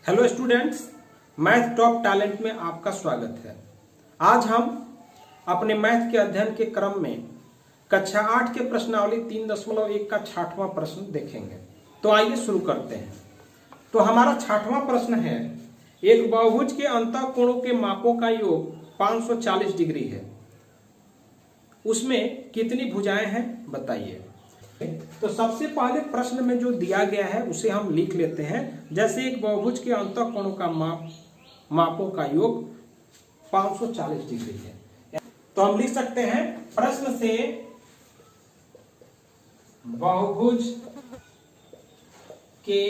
Hello students, math top talent में आपका स्वागत है। आज हम अपने मैथ के अध्ययन के क्रम में कक्षा 8 के प्रश्नावली 3.1 का 6वां प्रश्न देखेंगे। तो आइए शुरू करते हैं। तो हमारा 6वां प्रश्न है, एक बहुभुज के अंतःकोणों के मापों का योग 540 डिग्री है, उसमें कितनी भुजाएं हैं बताइए। तो सबसे पहले प्रश्न में जो दिया गया है उसे हम लिख लेते हैं। जैसे एक बहुभुज के अंतःकोणों का मापों का योग 540 डिग्री है, तो हम लिख सकते हैं प्रश्न से बहुभुज के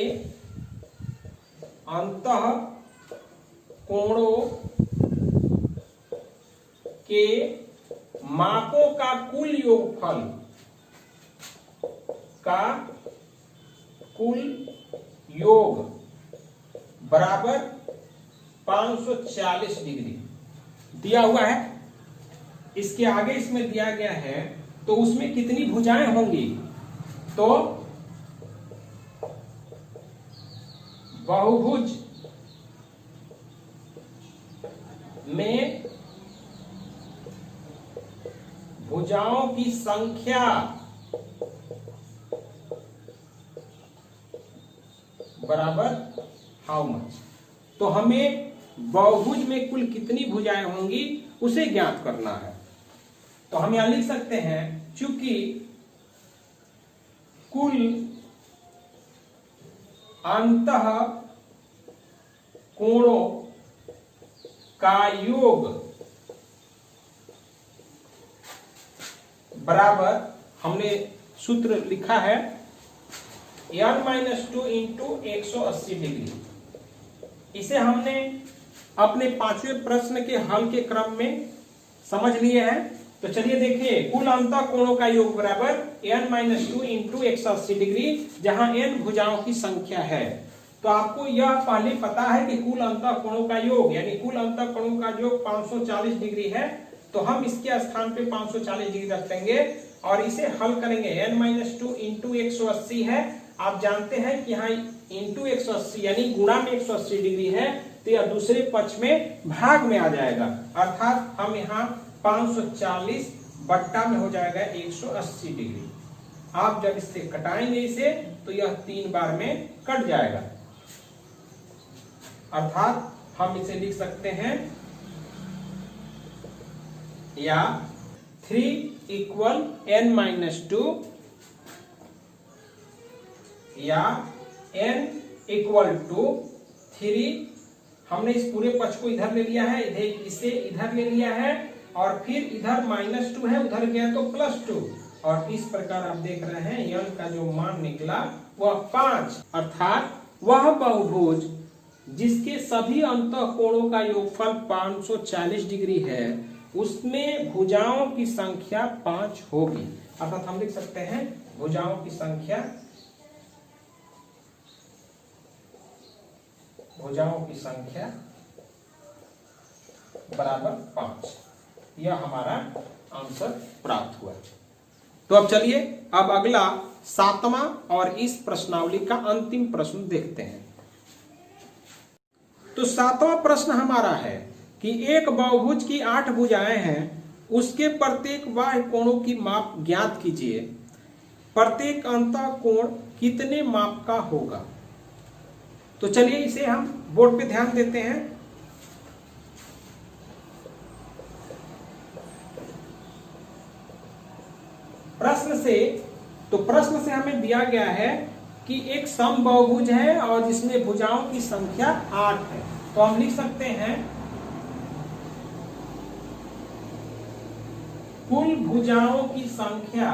अंतःकोणों के मापों का कुल योगफल का कुल योग बराबर 540 डिग्री दिया हुआ है। इसके आगे इसमें दिया गया है तो उसमें कितनी भुजाएं होंगी। तो बहुभुज में भुजाओं की संख्या बराबर हाउ मच। तो हमें बहुभुज में कुल कितनी भुजाएं होंगी उसे ज्ञात करना है। तो हम यहां लिख सकते हैं, चूंकि कुल अंतःकोणों का योग बराबर, हमने सूत्र लिखा है n-2 इंटू 180 डिग्री। इसे हमने अपने 5वें प्रश्न के हल के क्रम में समझ लिए हैं। तो चलिए देखिए, कुल अंतःकोणों का योग बराबर n-2 इंटू 180 डिग्री, जहां n भुजाओं की संख्या है। तो आपको यह पहले पता है कि कुल अंतःकोणों का योग यानी कुल अंतःकोणों का योग 540 डिग्री है। तो हम इसके स्थान पे 540 डिग्री रख देंगे और इसे हल करेंगे। n-2 इंटू 180 है, आप जानते हैं कि यहाँ इंटू 180 यानी गुणा में 180 डिग्री है, तो यह दूसरे पक्ष में भाग में आ जाएगा, अर्थात हम यहाँ 540 बट्टा में हो जाएगा 180 डिग्री। आप जब इससे कटाएंगे इसे तो यह 3 बार में कट जाएगा, अर्थात हम इसे लिख सकते हैं या 3 इक्वल n-2 या n इक्वल टू 3। हमने इस पूरे पक्ष को इधर ले लिया है, इसे इधर ले लिया है और फिर इधर -2 है, उधर गया तो +2, और इस प्रकार आप देख रहे हैं n का जो मान निकला वह 5, अर्थात वह बहुभुज जिसके सभी अंतःकोणों का योगफल 540 डिग्री है उसमें भुजाओं की संख्या 5 होगी। अर्थात हम लिख सकते हैं भुजाओं की संख्या बराबर 5। यह हमारा आंसर प्राप्त हुआ। तो अब चलिए अब अगला 7वां और इस प्रश्नावली का अंतिम प्रश्न देखते हैं। तो 7वां प्रश्न हमारा है कि एक बहुभुज की 8 भुजाएं हैं, उसके प्रत्येक बाह्य कोणों की माप ज्ञात कीजिए। प्रत्येक अंतःकोण कितने माप का होगा। तो चलिए इसे हम बोर्ड पे ध्यान देते हैं। प्रश्न से हमें दिया गया है कि एक समबाहुभुज है और जिसमें भुजाओं की संख्या 8 है। तो हम लिख सकते हैं कुल भुजाओं की संख्या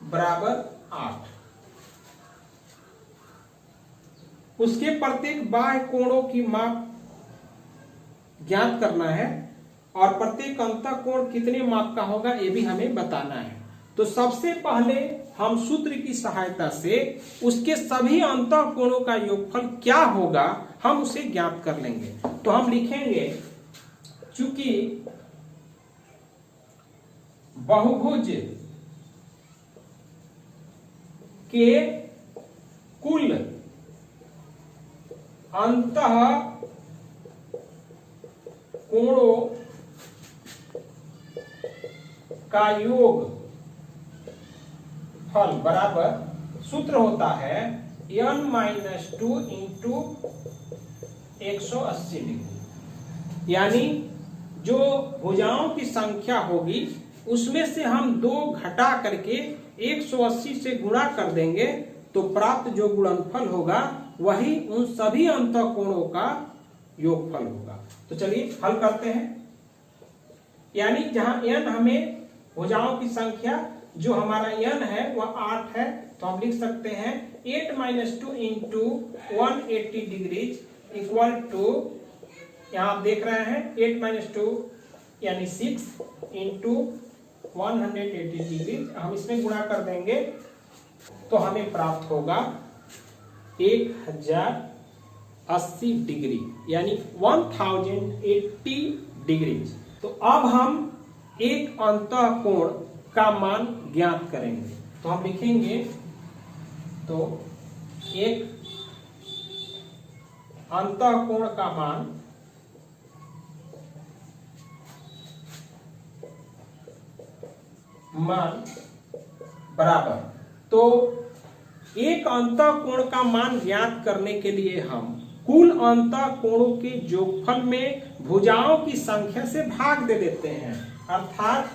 बराबर 8। उसके प्रत्येक बाह्य कोणों की माप ज्ञात करना है और प्रत्येक अंतःकोण कितने माप का होगा ये भी हमें बताना है। तो सबसे पहले हम सूत्र की सहायता से उसके सभी अंतःकोणों का योगफल क्या होगा हम उसे ज्ञात कर लेंगे। तो हम लिखेंगे, चूंकि बहुभुज के कुल अंतः कोणों का योग फल बराबर सूत्र होता है n-2 इंटू 180 डिग्री। यानी जो भुजाओं की संख्या होगी उसमें से हम 2 घटा करके 180 से गुणा कर देंगे तो प्राप्त जो गुणनफल होगा वही उन सभी अंतःकोणों का योगफल होगा। तो चलिए हल करते हैं। यानी जहां n हमें भुजाओं की संख्या जो हमारा n है वह 8 है, तो हम लिख सकते हैं 8-2 इंटू 180 डिग्रीज इक्वल टू, यहां आप देख रहे हैं 8-2 यानी 6 इंटू 180 डिग्री, हम इसमें गुणा कर देंगे तो हमें प्राप्त होगा 1080 डिग्री यानी 1080 डिग्री। तो अब हम एक अंतःकोण का मान ज्ञात करेंगे। तो हम लिखेंगे तो एक अंतःकोण का मान बराबर, तो एक अंतःकोण का मान ज्ञात करने के लिए हम कुल अंतःकोणों के योगफल में भुजाओं की संख्या से भाग दे देते हैं, अर्थात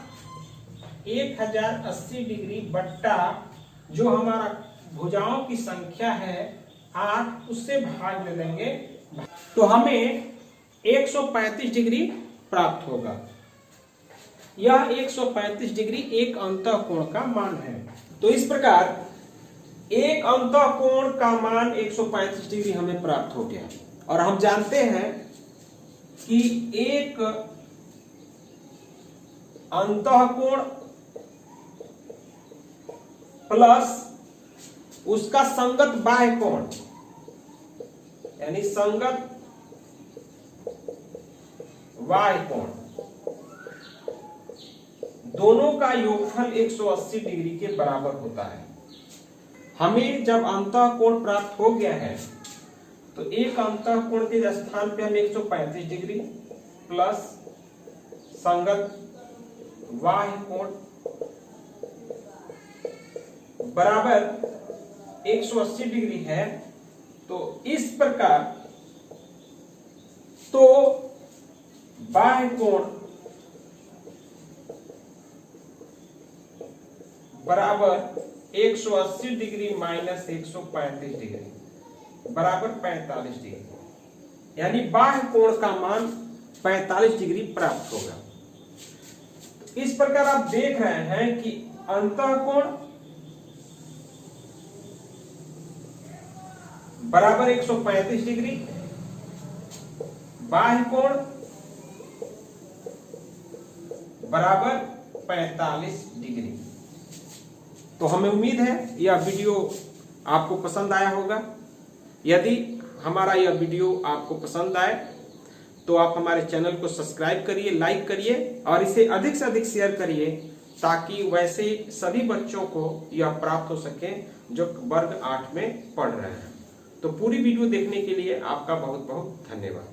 1080 डिग्री बट्टा जो हमारा भुजाओं की संख्या है 8 उससे भाग दे देंगे तो हमें 135 डिग्री प्राप्त होगा। यह 135 डिग्री एक अंतःकोण का मान है। तो इस प्रकार एक अंतःकोण का मान 135 डिग्री हमें प्राप्त हो गया और हम जानते हैं कि एक अंतःकोण प्लस उसका संगत बाह्य कोण यानी संगत बाह्य कोण दोनों का योगफल 180 डिग्री के बराबर होता है। हमें जब अंतःकोण प्राप्त हो गया है तो एक अंतःकोण के स्थान पे हम 135 डिग्री प्लस संगत बाह्य कोण बराबर 180 डिग्री है। तो इस प्रकार तो बाह्य कोण बराबर 180 डिग्री माइनस 135 डिग्री बराबर 45 डिग्री, यानी बाह्य कोण का मान 45 डिग्री प्राप्त होगा। तो इस प्रकार आप देख रहे हैं कि अंतःकोण बराबर 135 डिग्री, बाह्य कोण बराबर 45 डिग्री। तो हमें उम्मीद है यह वीडियो आपको पसंद आया होगा। यदि हमारा यह वीडियो आपको पसंद आए तो आप हमारे चैनल को सब्सक्राइब करिए, लाइक करिए और इसे अधिक से अधिक शेयर करिए ताकि वैसे सभी बच्चों को यह प्राप्त हो सके जो वर्ग 8 में पढ़ रहे हैं। तो पूरी वीडियो देखने के लिए आपका बहुत बहुत धन्यवाद।